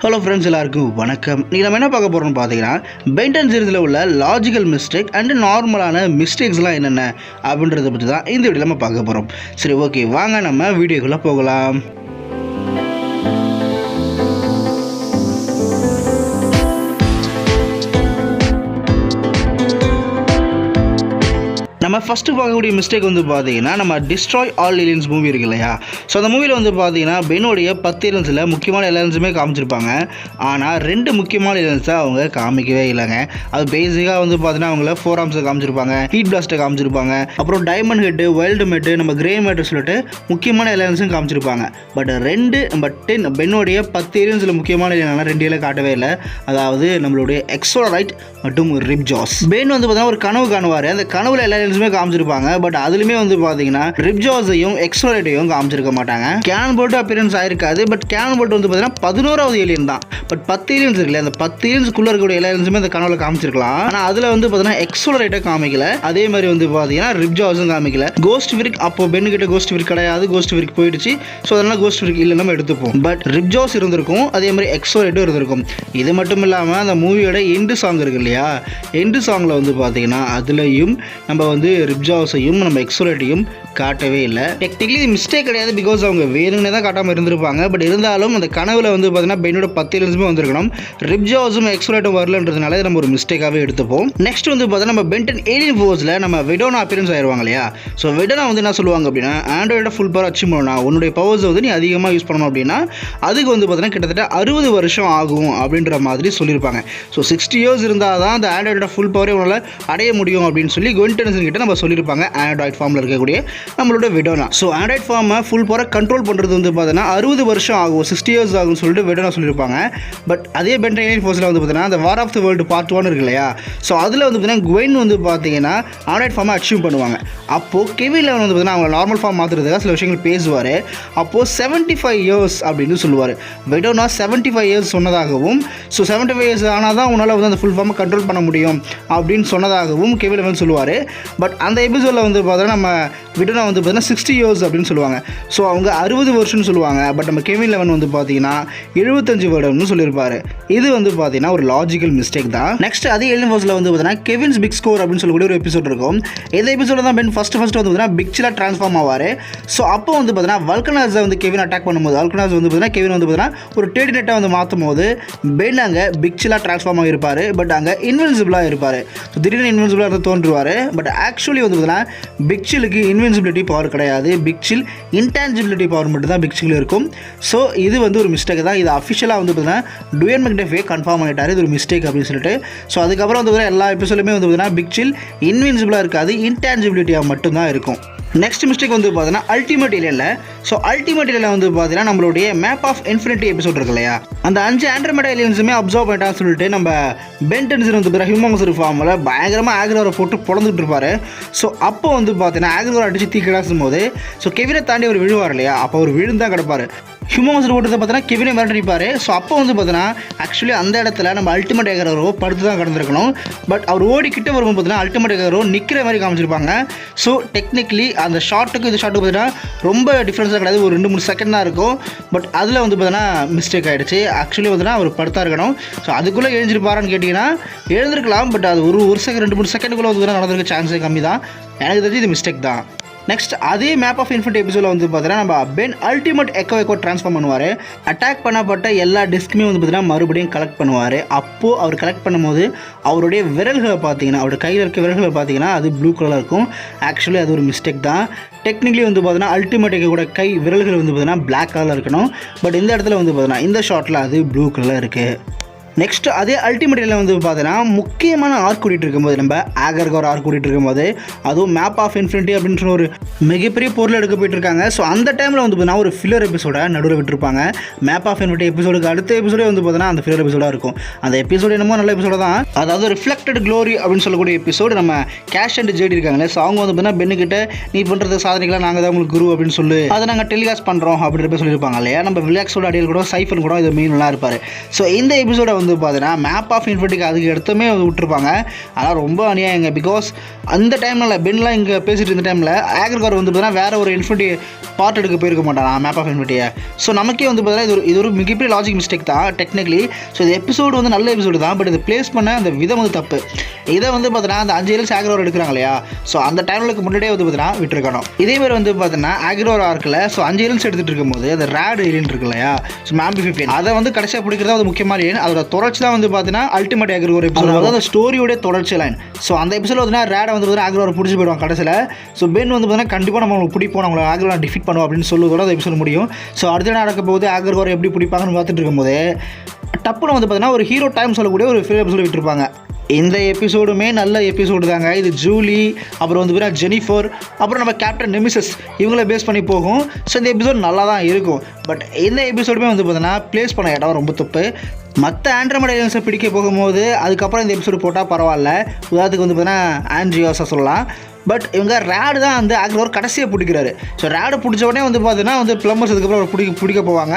Hello friends, எல்லாருக்கும் வணக்கம். நீங்கள் நம்ம என்ன பார்க்க போகிறோம்னு பார்த்தீங்கன்னா, பென் 10 சீரிஸில் உள்ள லாஜிக்கல் மிஸ்டேக் அண்ட் நார்மலான மிஸ்டேக்ஸ்லாம் என்னென்ன அப்படின்றத பற்றி தான் இந்த வீடியோவில் நம்ம பார்க்க போகிறோம். சரி, ஓகே, வாங்க நம்ம வீடியோக்குள்ளே போகலாம். நம்ம ஃபஸ்ட்டு பார்க்கக்கூடிய மிஸ்டேக் வந்து பார்த்தீங்கன்னா, நம்ம டிஸ்ட்ராய் ஆல் ஏலியன்ஸ் மூவி இருக்கு இல்லையா? ஸோ அந்த மூவியில் வந்து பார்த்தீங்கன்னா, பென்னோடைய 10 ஏலியன்ஸில் முக்கியமான ஏலியன்ஸுமே காமிச்சிருப்பாங்க. ஆனால் 2 முக்கியமான ஏலியன்ஸை அவங்க காமிக்கவே இல்லைங்க. அது பேசிக்காக வந்து பார்த்தீங்கன்னா, அவங்கள 4 ஆர்ம்ஸை காமிச்சிருப்பாங்க, ஹீட் பிளாஸ்ட்டை காமிச்சிருப்பாங்க, அப்புறம் டைமண்ட் ஹெட்டு, வைல்டு மெட்டு, நம்ம கிரே மெட்டு சொல்லிட்டு முக்கியமான ஏலியன்ஸும் காமிச்சிருப்பாங்க. பட் 10 பென்னோடைய 10 ஏலியன்ஸில் முக்கியமான ஏலியனான 2 ஏலியன் காட்டவே இல்லை. அதாவது நம்மளுடைய எக்ஸோலைட் மற்றும் ரிப்ஜாஸ். பென் வந்து பார்த்தீங்கன்னா ஒரு கனவு காணுவார். அந்த கனவுல எல்லா காமிச்சிருப்பாங்க. பட் அதுலயுமே வந்து பாத்தீங்கன்னா ரிப்ஜாஸையும் எக்ஸோலைட்டையும் காமிச்சிருக்க மாட்டாங்க. கேனன் போல்ட் அப்பியரன்ஸ் ஆயிருக்காது. பட் கேனன் போல்ட் வந்து பாத்தீங்கன்னா 11வது ஏலியன் தான். பட் 10 ஏலியன்ஸ் இருக்குல்ல, அந்த 10 ஏலியன்ஸ்குள்ள இருக்கக்கூடிய எல்லா ஏலியன்ஸுமே அந்த கனவுல காமிச்சிருக்கலாம். ஆனா அதுல வந்து பாத்தீங்கன்னா எக்ஸோலைட்டை காமிக்கல. அதே மாதிரி வந்து பாத்தீங்கன்னா ரிப்ஜாஸும் காமிக்கல. கோஸ்ட் விரிக், அப்போ பென் கிட்ட கோஸ்ட் விரிக் கிடையாது, கோஸ்ட் விரிக் போயிடுச்சு. ஸோ அதனால கோஸ்ட் விரிக் இல்லை நம்ம எடுத்துப்போம். பட் ரிப்ஜாஸ் இருந்திருக்கும், அதே மாதிரி எக்ஸோலைட்டும் இருந்திருக்கும். இது மட்டும் இல்லாம அந்த மூவியோட எண்டு சாங் இருக்கு இல்லையா, எண்டு சாங்ல வந்து பாத்தீங்கன்னா அதுலயும் நம்ம வந்து ரிப்ஜாஸையும் நம்ம எக்ஸோலைட்டையும் காட்டவே இல்லை. டெக்னிக்கலி இது மிஸ்டேக் கிடையாது, பிகாஸ் அவங்க வேணும்னே தான் காட்டாமல் இருந்திருப்பாங்க. பட் இருந்தாலும் அந்த கனவுல வந்து பார்த்தீங்கன்னா பென்னோட 10 ஏலியன்ஸுமே வந்திருக்கணும், ரிப்ஜாஸும் எக்ஸோலைட்டும் வரலன்றதுனால நம்ம ஒரு மிஸ்டேக்காகவே எடுத்துப்போம். நெக்ஸ்ட் வந்து பார்த்தீங்கன்னா நம்ம பென் 10 ஏலியன் ஃபோர்ஸில் நம்ம வெடோனா அப்பியரன்ஸ் ஆயிடுவாங்க இல்லையா? ஸோ வெடோனா வந்து என்ன சொல்லுவாங்க அப்படின்னா, ஆண்ட்ராய்டோட ஃபுல் பவர் அச்சீவ் பண்ணணும், உன்னுடைய பவர்ஸ் வந்து நீ அதிகமாக யூஸ் பண்ணணும் அப்படின்னா அதுக்கு வந்து பார்த்தீங்கன்னா கிட்டத்தட்ட 60 வருஷம் ஆகும் அப்படின்ற மாதிரி சொல்லியிருப்பாங்க. ஸோ 60 இயர்ஸ் இருந்தால் தான் அந்த ஆண்ட்ராய்டோட ஃபுல் பவரே உன்னால் அடைய முடியும் அப்படின்னு சொல்லி குவென் டெனிசன் கிட்ட நம்ம சொல்லியிருப்பாங்க. ஆண்ட்ராய்ட் ஃபார்மில் இருக்கக்கூடிய நம்மளோட வெடோனா. ஸோ ஆண்ட்ராய்ட் ஃபார்மை ஃபுல் பவரை கண்ட்ரோல் பண்ணுறது வந்து பார்த்தீங்கன்னா 60 வருஷம் ஆகும், 60 இயர்ஸ் ஆகும்னு சொல்லிட்டு வெடோனா சொல்லியிருப்பாங்க. பட் அதே பென் 10 ஏலியன் ஃபோர்ஸில் வந்து பார்த்தீங்கன்னா அந்த war of the world part 1 இருக்கு இல்லையா? ஸோ அதில் வந்து பார்த்தீங்கன்னா குவென் வந்து பார்த்தீங்கன்னா ஆண்ட்ராய்ட் ஃபார்மை அச்சீவ் பண்ணுவாங்க. அப்போது கெவின் லெவன் வந்து பார்த்தீங்கன்னா அவங்க நார்மல் ஃபார்ம் மாற்றுறதுக்காக சில விஷயங்கள் பேசுவார். அப்போது 75 இயர்ஸ் அப்படின்னு சொல்லுவார். வெடோனா 75 இயர்ஸ் சொன்னதாகவும், ஸோ 75 இயர்ஸ் ஆனால் தான் உன்னால் வந்து அந்த ஃபுல் ஃபார்மை கண்ட்ரோல் பண்ண முடியும் அப்படின்னு சொன்னதாகவும் கெவின் லெவன் சொல்லுவார். பட் அந்த எபிசோடில் வந்து பார்த்தீங்கன்னா நம்ம வெடோனா வந்து பார்த்தீங்கன்னா 60 இயர்ஸ் அப்படின்னு சொல்லுவாங்க. ஸோ அவங்க 60 வருஷம்னு சொல்லுவாங்க. பட் நம்ம கெவின் லெவன் வந்து பார்த்தீங்கன்னா 75 வருடம்னு சொல்லியிருப்பாரு. இது வந்து பார்த்தீங்கன்னா ஒரு லாஜிக்கல் மிஸ்டேக் தான். நெக்ஸ்ட் அதே ஏலியன் ஃபோர்ஸில் வந்து பார்த்தீங்கன்னா கெவின்ஸ் பிக் ஸ்கோர் அப்படின்னு சொல்லக்கூடிய ஒரு எபிசோட் இருக்கும். இந்த எபிசோட தான் பென் ஃபர்ஸ்ட் வந்து பார்த்தீங்கன்னா பிக் சில்லா ட்ரான்ஸ்ஃபார்ம் ஆவார். ஸோ அப்போ வந்து பார்த்தீங்கன்னா வல்கனாஸை வந்து கெவின் அட்டாக் பண்ணும்போது, வல்கனாஸ் வந்து பார்த்தீங்கன்னா கெவின் வந்து பார்த்தீங்கன்னா ஒரு டேடினெட்டாக வந்து மாற்றும் போது பென் அங்கே பிக் சில்லா ட்ரான்ஸ்ஃபார்ம் ஆகிருப்பார். பட் அங்கே இன்வின்சிபிளாக இருப்பார். ஸோ திடீர்னு இன்வின்சிபிளாக இருந்து தோன்றுவார். பட் ஆக்சுவலி வந்து பார்த்தீங்கன்னா பிக் சில்லுக்கு இன்வின்சிபிலிட்டி பவர் கிடையாது, பிக் சில் இன்டான்ஜிபிலிட்டி பவர் மட்டும் தான் பிக் சில் இருக்கும். ஸோ இது வந்து ஒரு மிஸ்டேக் தான். இது அஃபிஷியலாக வந்து பார்த்தீங்கன்னா டுவேன் மெக்டஃபே கன்ஃபார்ம் பண்ணிட்டார் இது ஒரு மிஸ்டேக் அப்படின்னு சொல்லிட்டு. ஸோ அதுக்கப்புறம் வந்து எல்லா எபிசோடுமே வந்து பார்த்தீங்கன்னா பிக் சில் இன்வின்சிபிளாக இருக்காது, இன்டான்ஜிபிலிட்டியாக மட்டும்தான் இருக்கும். நெக்ஸ்ட் மிஸ்டேக் வந்து பார்த்தீங்கன்னா அல்டிமேட் ஏலியனில். ஸோ அல்டிமேட் ஏலியனில் வந்து பார்த்தீங்கன்னா நம்மளுடைய மேப் ஆஃப் இன்ஃபினிட்டி எபிசோட் இருக்கு இல்லையா, அந்த 5 ஆண்ட்ரோமேடா ஏலியன்ஸுமே அப்சர்வ் பண்ணிட்டான்னு சொல்லிட்டு நம்ம பென் 10 வந்து பார்த்தீங்கன்னா ஹியூமன்ஸ் ஃபார்மில் பயங்கரமாக ஆக்ரோரை போட்டு பொழந்துட்டு இருப்பார். ஸோ அப்போ வந்து பார்த்தீங்கன்னா ஆக்ரோரை அடித்து தீக்கிடாசும் போது ஸோ கெவினை தாண்டி அவர் விழுவார் இல்லையா, அப்போ அவர் விழுந்தான் கிடப்பார். ஹியூமன்ஸ் ஓட்டுறதை பார்த்தீங்கன்னா கெவினை மிரட்டிப்பார். ஸோ அப்போ வந்து பார்த்தீங்கன்னா ஆக்சுவலி அந்த இடத்துல நம்ம அல்டிமேட் ஏகரோ படுத்து தான் கடந்திருக்கணும். பட் அவர் ஓடிக்கிட்டு வரும்போது பார்த்தீங்கன்னா அல்டிமேட் ஏகரோ நிற்கிற மாதிரி காமிச்சிருப்பாங்க. ஸோ டெக்னிக்கலி அந்த ஷாட்டுக்கு இந்த ஷாட்டுக்கு பார்த்தீங்கன்னா ரொம்ப டிஃப்ரென்ஸாக கிடையாது, ஒரு 2-3 செகண்ட் தான் இருக்கும். பட் அதில் வந்து பார்த்தீங்கன்னா மிஸ்டேக் ஆகிடுச்சு. ஆக்சுவலி பார்த்தீங்கன்னா அவர் படுத்தா இருக்கணும். ஸோ அதுக்குள்ளே எழுந்திருப்பாரான்னு கேட்டிங்கன்னா எழுந்திருக்கலாம். பட் அது ஒரு செகண்ட் 2-3 செகண்டுக்குள்ளே வந்து நடந்திருக்க சான்ஸே கம்மி தான். எனக்கு தெரிஞ்சு இது மிஸ்டேக் தான். நெக்ஸ்ட் அதே மேப் ஆஃப் இன்ஃபினிட்டி எபிசோடில் வந்து பார்த்தீங்கன்னா நம்ம பென் அல்டிமேட் எக்கோ ட்ரான்ஸ்ஃபார்ம் பண்ணுவார். அட்டாக் பண்ணப்பட்ட எல்லா டிஸ்க்குமே வந்து பார்த்தீங்கன்னா மறுபடியும் கலெக்ட் பண்ணுவார். அப்போது அவர் கலெக்ட் பண்ணும்போது அவருடைய விரல்களை பார்த்தீங்கன்னா, அவருடைய கையில் இருக்க விரல்களை பார்த்தீங்கன்னா அது ப்ளூ கலரில் இருக்கும். ஆக்சுவலி அது ஒரு மிஸ்டேக் தான். டெக்னிக்கலி வந்து பார்த்தீங்கன்னா அல்டிமேட் எக்கோட கை விரல்கள் வந்து பார்த்தீங்கன்னா பிளாக் கலரில் இருக்கணும். பட் இந்த இடத்துல வந்து பார்த்தீங்கன்னா இந்த ஷாட்டில் அது ப்ளூ கலரில் இருக்குது. நெக்ஸ்ட் அதே அல்டிமேட்டில் வந்து பார்த்தீங்கன்னா முக்கியமான ஆர்க் கூட்டிகிட்டு இருக்கும்போது, நம்ம ஆகர்க்கு ஒரு ஆர்க் கூட்டிகிட்டு இருக்கும்போது, அதுவும் மேப் ஆஃப் இன்ஃபினிட்டி அப்படின்ற ஒரு மிகப்பெரிய பொருள் எடுக்க போயிட்டு இருக்காங்க. ஸோ அந்த டைமில் வந்து பார்த்தீங்கன்னா ஒரு ஃபில்லர் எபிசோட நடுவில் விட்டுருப்பாங்க. மேப் ஆஃப் இன்ஃபினிட்டி எபிசோடுக்கு அடுத்த எபிசோடே வந்து பார்த்தீங்கன்னா அந்த ஃபில்லர் எபிசோடாக இருக்கும். அந்த எபிசோடு என்னமோ நல்ல எபிசோட தான், அதாவது ரிஃப்ளெக்டட் க்ளோரி அப்படின்னு சொல்லக்கூடிய எபிசோடு. நம்ம கேஷ் அண்ட் ஜேடி இருக்காங்களே, ஸோ அவங்க வந்து பார்த்தீங்கன்னா பென்னுக்கிட்ட நீ பண்ணுறது சாதனைகளாக நாங்கள் தான் உங்களுக்கு குரு அப்படின்னு சொல்லி அதை நாங்கள் டெலிகாஸ்ட் பண்ணுறோம் அப்படின்ற சொல்லியிருப்பாங்க இல்லையா. நம்ம விலாக்ஸோட அடியில் கூட சைஃபன் கூட இது மெயின்லாம் இருப்பார். ஸோ இந்த எபிசோட வந்து பார்த்தீங்கன்னா மேப் ஆஃப் இன்ஃபினிட்டிக்கு அதுக்கு எடுத்துமே விட்டுருப்பாங்க. அதெல்லாம் ரொம்ப அநியாயங்க. பிகாஸ் அந்த டைமில் பென்லாம் இங்கே பேசிகிட்டு இருந்த டைமில் ஆக்ரிகார் வந்து பார்த்தீங்கன்னா வேறு ஒரு இன்ஃபினிட்டி பார்ட் எடுக்க போயிருக்க மாட்டான் மேப் ஆஃப் இன்ஃபினிட்டியை. ஸோ நமக்கே வந்து பார்த்தீங்கன்னா இது ஒரு மிகப்பெரிய லாஜிக் மிஸ்டேக் தான் டெக்னிக்கலி. ஸோ இந்த எபிசோடு வந்து நல்ல எபிசோடு தான், பட் இது பிளேஸ் பண்ண அந்த விதம் வந்து தப்பு. இதை வந்து பார்த்தீங்கன்னா அந்த 5 ஏலியன்ஸ் ஆக்ரிகார் எடுக்கிறாங்க இல்லையா, ஸோ அந்த டைமுக்கு முன்னாடியே வந்து பார்த்தீங்கன்னா விட்டுருக்கணும். இதேமாதிரி வந்து பார்த்தீங்கன்னா ஆக்ரிகார் ஆர்க்கில் ஸோ 5 ஏலியன்ஸ் எடுத்துகிட்டு இருக்கும்போது அந்த ரேட் ஏலியன் இருக்கு இல்லையா, ஸோ மேம்பிஃபியன் அதை வந்து கடைசியாக பிடிக்கிறதா ஒரு முக்கியமான ஏலியன். அதோட தொடர்ச்சி தான் வந்து பார்த்தீங்கன்னா அல்டிமேட் ஆக்ரிகார் எபிசோட், அதாவது அந்த ஸ்டோரியோட தொடர்ச்சி லைன். ஸோ அந்த எபிசோட் வந்து ரேடை வந்து பார்த்தீங்கன்னா ஆக்ரிகார் பிடிச்சி போயிடுவாங்க கடைசியில். ஸோ பென் வந்து பார்த்தீங்கன்னா கண்டிப்பாக நம்ம பிடிப்போம், நம்மளை ஆக்ரிகார் டிஃபீட் பண்ணுவோம் அப்படின்னு சொல்லுவதோட அந்த எபிசோட் முடியும். ஸோ அடுத்த நடக்க போது ஆக்ரிகார் எப்படி பிடிப்பாங்கன்னு பார்த்துட்டு இருக்கும்போது டப்புன்னு வந்து பார்த்தீங்கன்னா ஒரு ஹீரோ டைம் சொல்லக்கூடிய ஒரு ஃபிலிம் எபிசோட் விட்டுருப்பாங்க. இந்த எபிசோடுமே நல்ல எபிசோடு தாங்க. இது ஜூலி, அப்புறம் வந்து பார்த்தீங்கன்னா ஜெனிஃபர், அப்புறம் நம்ம கேப்டன் நெமிசஸ் இவங்கள பேஸ் பண்ணி போகும். ஸோ இந்த எபிசோட் நல்லா தான் இருக்கும். பட் இந்த எபிசோடுமே வந்து பார்த்தீங்கன்னா ப்ளேஸ் பண்ண இடம் ரொம்ப தப்பு. மற்ற ஆண்ட்ரோமேடா ஏலியன்ஸை பிடிக்க போகும்போது அதுக்கப்புறம் இந்த எபிசோடு போட்டால் பரவாயில்ல. உதாரணத்துக்கு வந்து பார்த்தீங்கன்னா ஆண்ட்ரியாஸை சொல்லலாம். பட் இவங்க ரேடு தான் வந்து ஆக்ரிகார் கடைசியாக பிடிக்கிறாரு. ஸோ ரேடை பிடிச்ச உடனே வந்து பார்த்தீங்கன்னா வந்து பிளம்பர்ஸ் அதுக்கப்புறம் பிடிக்க போவாங்க.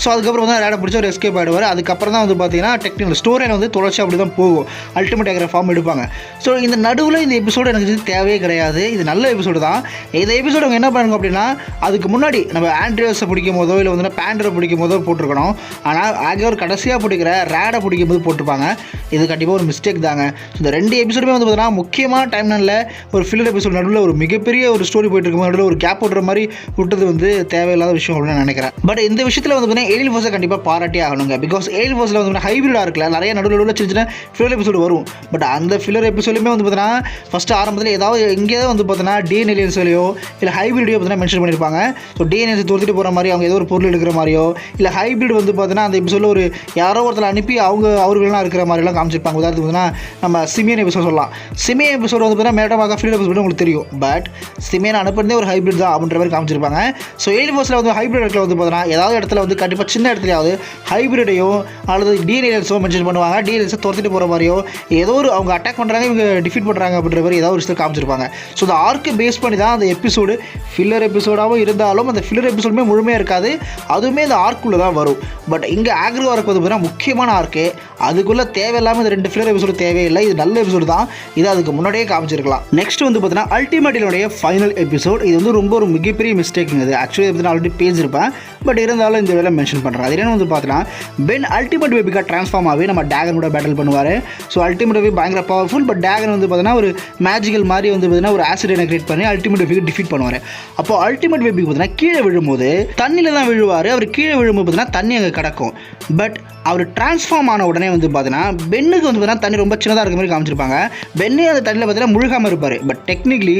ஸோ அதுக்கப்புறம் வந்து ரேடை பிடிச்ச ஒரு எஸ்கேப் ஆகிடுவார். அதுக்கப்புறம் தான் வந்து பார்த்தீங்கன்னா டெக்னிக்கல் ஸ்டோரி வந்து தொடர்ச்சி அப்படி தான் போகும். அல்டிமேட் ஆக்ரிகார் ஃபார்ம் எடுப்பாங்க. ஸோ இந்த நடுவில் இந்த எபிசோடு எனக்கு தேவையே கிடையாது. இது நல்ல எபிசோடு தான். இந்த எபிசோடு அவங்க என்ன பண்ணுங்க அப்படின்னா அதுக்கு முன்னாடி நம்ம ஆண்ட்ரியாஸை பிடிக்கும் போதோ இல்லை வந்து பேண்டரை பிடிக்கும் போதோ போட்டிருக்கணும். ஆனால் ஆக்ரிகார் கடைசியாக பிடிக்கிற ரேடை பிடிக்கும் போது போட்டிருப்பாங்க. இது கண்டிப்பாக ஒரு மிஸ்டேக் தாங்க. இந்த 2 எபிசோடுமே வந்து பார்த்தீங்கன்னா முக்கியமான டைம்ல ஒரு ஃபில்லர் எபிசோட் நடுவில் ஒரு மிகப்பெரிய ஒரு ஸ்டோரி போயிட்டு இருக்கும் நடுவில் ஒரு கேப் விடுற மாதிரி விட்டது வந்து தேவையில்லாத விஷயம் அப்படின்னு நான் நினைக்கிறேன். பட் இந்த விஷயத்தில் வந்து பார்த்தீங்கன்னா ஏலியன் ஃபோர்ஸை கண்டிப்பாக பாராட்டி ஆகணுங்க. பிகாஸ் ஏலியன் ஃபோர்ஸில் வந்து ஹைபிரிடாக இருக்குல்ல, நிறைய நடுவில் சின்ன சின்ன ஃபில்லர் எபிசோடு வரும். பட் அந்த ஃபில்லர் எபிசோடுமே வந்து பார்த்தீங்கன்னா ஃபஸ்ட்டு ஆரம்பத்தில் ஏதாவது எங்கேயாவது வந்து பார்த்தீங்கன்னா டிஎன் ஏலியன்ஸ்லையோ இல்லை ஹைபிரிடையோ பார்த்தீங்கன்னா மென்ஷன் பண்ணியிருப்பாங்க. ஸோ டிஎன்ஏஸ் துரத்திட்டு போகிற மாதிரி அவங்க ஏதோ ஒரு பொருள் எடுக்கிற மாதிரியோ இல்லை ஹைபிரிட் வந்து பார்த்தீங்கன்னா அந்த எபிசோடில் ஒரு யாரோ ஒருத்தர் அனுப்பி அவர்களெலாம் இருக்கிற மாதிரிலாம் காமிச்சிருப்பாங்க. உதாரணத்துக்கு பார்த்தீங்கன்னா நம்ம சிமியன் எபிசோட் சொல்லலாம். சிமியன் எபிசோடு வந்து பார்த்தீங்கன்னா மேடமாக ஃபில்லர் எபிசோடு உங்களுக்கு தெரியும். பட் சிமியன் அனுப்புறதே ஒரு ஹைபிரிட் தான் அப்படின்ற மாதிரி காமிச்சிருப்பாங்க. ஸோ ஏலியன் ஃபோர்ஸில் வந்து ஹைபிரிட் இடத்துல வந்து பார்த்தீங்கன்னா ஏதாவது இடத்துல வந்து கண்டிப்பாக சின்ன இடத்துலையாவது ஹைபிரிடையோ அல்லது டிஎன்ஏஸோ மென்ஷன் பண்ணுவாங்க. டிஎன்ஏஸை துரத்திட்டு போகிற மாதிரியோ ஏதோ ஒரு அவங்க அட்டாக் பண்ணுறாங்க இவங்க டிஃபீட் பண்ணுறாங்க அப்படின்ற மாதிரி ஏதாவது ஒரு விஷயத்தை காமிச்சிருப்பாங்க. ஸோ அந்த ஆர்க்கு பேஸ் பண்ணி தான் அந்த எபிசோடு ஃபில்லர் எபிசோடாகவும் இருந்தாலும் அந்த ஃபில்லர் எபிசோடுமே முழுமையாக இருக்காது. அதுவுமே இந்த ஆர்க்குள்ளே தான் வரும். பட் இங்கே ஆக்ரிகார் ஆர்க் வந்து பார்த்தீங்கன்னா முக்கியமான ஆர்க்கு. அதுக்குள்ளே தேவையில்லாமல் இந்த 2 ஃபில்லர் எபிசோடு தேவையில்லை. இது நல்ல எபிசோடு தான். இது அதுக்கு முன்னாடியே காமிச்சிருக்கலாம். நெக்ஸ்ட் வந்து பார்த்தீங்கன்னா அல்டிமேட்டினுடைய ஃபைனல் எபிசோட். இது வந்து ரொம்ப ஒரு மிகப்பெரிய மிஸ்டேக்குங்க. இது ஆக்சுவலி பார்த்தீங்கன்னா ஆல்ரெடி பேசியிருப்பேன். பட் இருந்தாலும் இந்த வேலை மென்ஷன் பண்ணுறேன். அது என்ன வந்து பார்த்தீங்கன்னா பென் அல்டிமேட் பேபிக்காக ட்ரான்ஸ்ஃபார்ம் ஆகி நம்ம டேகனோட பேட்டில் பண்ணுவார். ஸோ அல்டிமேட் பேபி பயங்கர பவர்ஃபுல். பட் டேகன் வந்து பார்த்தீங்கன்னா ஒரு மேஜிக்கல் மாதிரி வந்து பார்த்தீங்கன்னா ஒரு ஆசிடை கிரியேட் பண்ணி அல்டிமேட் பேபிக்கு டிஃபீட் பண்ணுவார். அப்போ அல்டிமேட் பேபிக்கு பார்த்தீங்கன்னா கீழே விழும்போது தண்ணியில் தான் விழுவார். அவர் கீழே விழும்போது பார்த்தீங்கன்னா தண்ணி அங்கே கிடக்கும். பட் அவர் ட்ரான்ஸ்ஃபார்ம் ஆன உடனே வந்து பார்த்தீங்கன்னா பென்னுக்கு வந்து பார்த்தீங்கன்னா தண்ணி ரொம்ப சின்னதாக இருக்க மாதிரி காமிச்சிருப்பாங்க. பென்னே அந்த தண்ணியில் பார்த்தீங்கன்னா முழுகாமல் இருப்பார். பட் டெக்னிக்கலி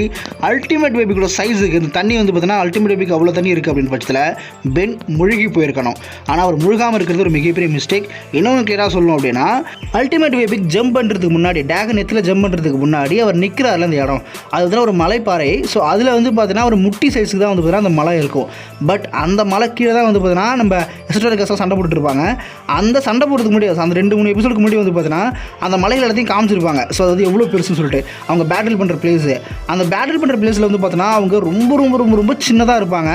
அல்டிமேட் பேபிக்கோட சைஸுக்கு இந்த தண்ணி வந்து பார்த்தீங்கன்னா அல்டிமேட் பேபிக்கு அவ்வளோ தண்ணி இருக்குது அப்படின்னு பட்சத்தில் பென் முழுகி போயிருக்கணும். ஆனால் அவர் முழுகாமல் இருக்கிறது ஒரு மிகப்பெரிய மிஸ்டேக். இன்னொன்று கிளியராக சொல்லணும் அப்படின்னா அல்டிமேட் பேபிக் ஜம்ப் பண்ணுறதுக்கு முன்னாடி டேகன் எத்தில் ஜம்ப் பண்ணுறதுக்கு முன்னாடி அவர் நிற்கிறாரில் அந்த இடம் அது வந்து ஒரு மலைப்பாறை. ஸோ அதில் வந்து பார்த்தீங்கன்னா ஒரு முட்டி சைஸுக்கு தான் வந்து பார்த்தீங்கன்னா அந்த மலை இருக்கும். பட் அந்த மலை கீழே தான் வந்து பார்த்தீங்கன்னா நம்ம எஸ்டோரிக்கஸாக சண்டை போட்டுருப்பாங்க. அந்த சண்டை போடுறதுக்கு முன்னாடி அந்த 2-3 எபிசோடுக்கு முன்னாடி வந்து பார்த்தீங்கன்னா அந்த மலைகள் எல்லாத்தையும் காமிச்சிருப்பாங்க. ஸோ அது எவ்வளோ பெருசுன்னு சொல்லிட்டு அவங்க பேட்டில் பண்ணுற பிளேஸு அந்த பேட்டில் பண்ணுற பிளேஸில் வந்து பார்த்தீங்கன்னா அவங்க ரொம்ப ரொம்ப ரொம்ப ரொம்ப சின்னதாக இருப்பாங்க.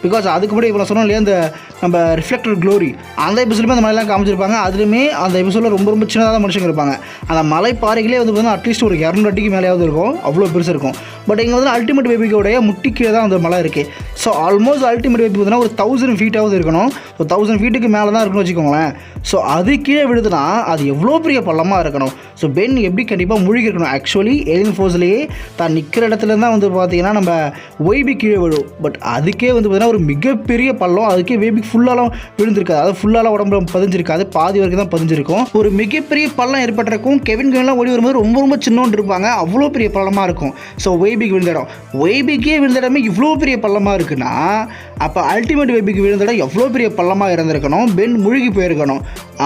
பிகாஸ் அதுக்கு முன்னாடி இப்போ சொன்னோம் இல்லையா இந்த நம்ம ரிஃப்ளெக்டர் க்ளோரி அந்த எபிசோடுமே அந்த மலையெல்லாம் காமிச்சிருப்பாங்க. அதுலேயுமே அந்த எபிசோடில் ரொம்ப ரொம்ப சின்னதாக தான் மனுஷங்க இருப்பாங்க. அந்த மலை பாறைகளே வந்து பார்த்தீங்கன்னா அட்லீஸ்ட் ஒரு 200 அடிக்கு மேலேயாவது இருக்கும். அவ்வளோ பெருசு இருக்கும். பட் இங்கே வந்து அல்டிமேட் பேபிக்கோடைய முட்டிக்கீழே தான் அந்த மலை இருக்குது. ஸோ ஆல்மோஸ்ட் அல்டிமேட் பேபி பார்த்தீங்கன்னா ஒரு 1000 ஃபீட்டாவது இருக்கணும். ஸோ 1000 ஃபீட்டுக்கு மேலே தான் இருக்குன்னு வச்சுக்கோங்களேன். ஸோ அது கீழே விழுதுனா அது எவ்வளோ பெரிய பள்ளமாக இருக்கணும். ஸோ பென் எப்படி கண்டிப்பாக முழுகி இருக்கணும். ஆக்சுவலி ஏலியன் ஃபோர்ஸ்லேயே தான் நிற்கிற இடத்துல தான் வந்து பார்த்தீங்கன்னா நம்ம ஒய்பி கீழே விழும். பட் அதுக்கே வந்து பார்த்தீங்கன்னா ஒரு மிகப்பெரிய பள்ளம். அதுக்கே வேபி ஃபுல்லாலாம் விழுந்திருக்காது. அதாவது ஃபுல்லாலாம் உடம்புல பதிஞ்சிருக்காது. பாதி வரைக்கும் தான் பதிஞ்சிருக்கும். ஒரு மிகப்பெரிய பள்ளம் ஏற்பட்டிருக்கும். கெவின் கன்லாம் ஓடி வரும்போது ரொம்ப ரொம்ப சின்னோன்னு இருப்பாங்க. அவ்வளோ பெரிய பள்ளமாக இருக்கும். ஸோ ஒய்பிக்கு விழுந்த இடம் ஒய்பிக்கே விழுந்த இடமே இவ்வளோ பெரிய பள்ளமாக இருக்குன்னா அப்போ அல்டிமேட் வேபிக்கு விழுந்த இடம் எவ்வளோ பெரிய பள்ளமாக இருந்திருக்கணும். பென் முழுகி போயிருக்கணும்.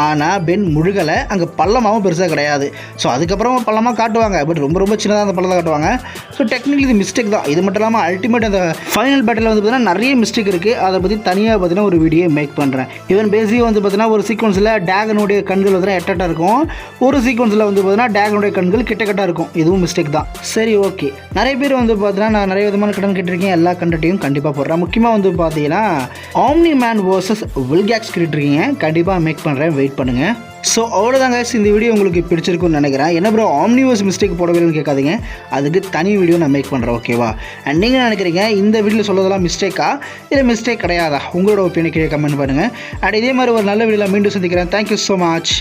ஆனால் பென் முழுகலை. அங்கே பள்ளமாகவும் பெருசாக கிடையாது. ஸோ அதுக்கப்புறம் பள்ளமாக காட்டுவாங்க. பட் ரொம்ப ரொம்ப சின்னதாக அந்த பள்ளத்தை காட்டுவாங்க. ஸோ டெக்னிக்கலி இது மிஸ்டேக் தான். இது மட்டும் இல்லாமல் அல்டிமேட் அந்த ஃபைனல் பேட்டில் வந்து பார்த்தீங்கன்னா நிறைய மிஸ்டேக் இருக்குது. அதை பற்றி தனியாக பார்த்தீங்கன்னா ஒரு வீடியோ மேக் பண்ணுறேன். ஈவன் பேசிக்காக வந்து பார்த்தீங்கன்னா ஒரு சீக்வன்ஸில் டேகனுடைய கண்கள் வந்து எட்டட்டாக இருக்கும். ஒரு சீக்வன்ஸில் வந்து பார்த்தீங்கன்னா டேகனுடைய கண்கள் கிட்டக்கட்டாக இருக்கும். இதுவும் மிஸ்டேக் தான். சரி, ஓகே. நிறைய பேர் வந்து பார்த்தீங்கன்னா நான் நிறைய விதமான கடன் கேட்டிருக்கேன். எல்லா கண்டென்ட்டையும் கண்டிப்பாக போடுறேன். முக்கியமாக வந்து பார்த்தீங்கன்னா ஆம்னி மேன் வர்சஸ் வில்கேக்ஸ் கேட்டிருக்கீங்க. கண்டிப்பாக மேக் பண்ணுறேன். வெயிட் பண்ணுங்கள். ஸோ அவ்வளோதாங்க இந்த வீடியோ உங்களுக்கு பிடிச்சிருக்குன்னு நினைக்கிறேன். என்ன ப்ரோ ஆம்னிவர்ஸ் மிஸ்டேக் போடவேன்னு கேட்காதீங்க, அதுக்கு தனி வீடியோ நான் மேக் பண்ணுறேன், ஓகேவா? அண்ட் நீங்கள் நினைக்கிறீங்க இந்த வீடியோவில் சொல்லதெல்லாம் மிஸ்டேக்கா இல்லை மிஸ்டேக் கிடையாதா? உங்களோட ஒப்பீனியன் கீழே கமெண்ட் பண்ணுங்கள். அண்ட் இதே மாதிரி ஒரு நல்ல வீடியோவில் மீண்டும் சந்திக்கிறேன். Thank you so much.